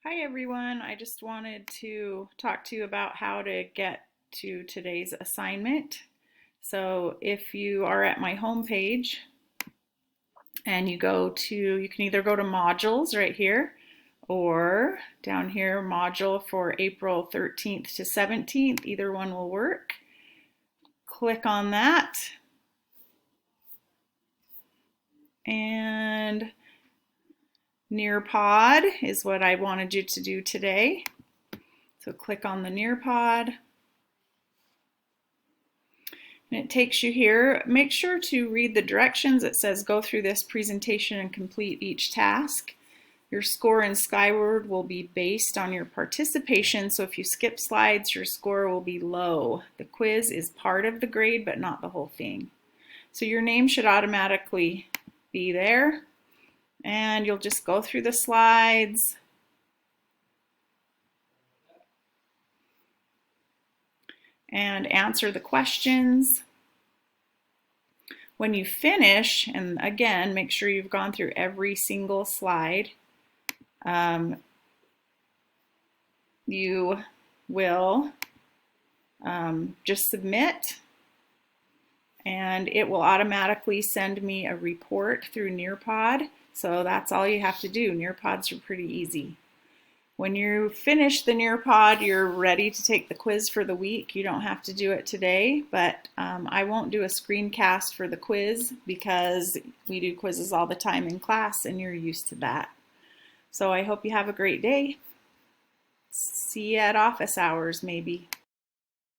Hi everyone, I just wanted to talk to you about how to get to today's assignment. So if you are at my home page and you can either go to modules right here or down here, module for April 13th to 17th, either one will work. Click on that and Nearpod is what I wanted you to do today. So click on the Nearpod. And it takes you here. Make sure to read the directions. It says go through this presentation and complete each task. Your score in Skyward will be based on your participation, so if you skip slides, your score will be low. The quiz is part of the grade, but not the whole thing. So your name should automatically be there, and you'll just go through the slides. And answer the questions. When you finish, and again, make sure you've gone through every single slide, you will just submit, and it will automatically send me a report through Nearpod. So that's all you have to do. Nearpods are pretty easy. When you finish the Nearpod, you're ready to take the quiz for the week. You don't have to do it today, but I won't do a screencast for the quiz because we do quizzes all the time in class and you're used to that. So I hope you have a great day. See you at office hours maybe.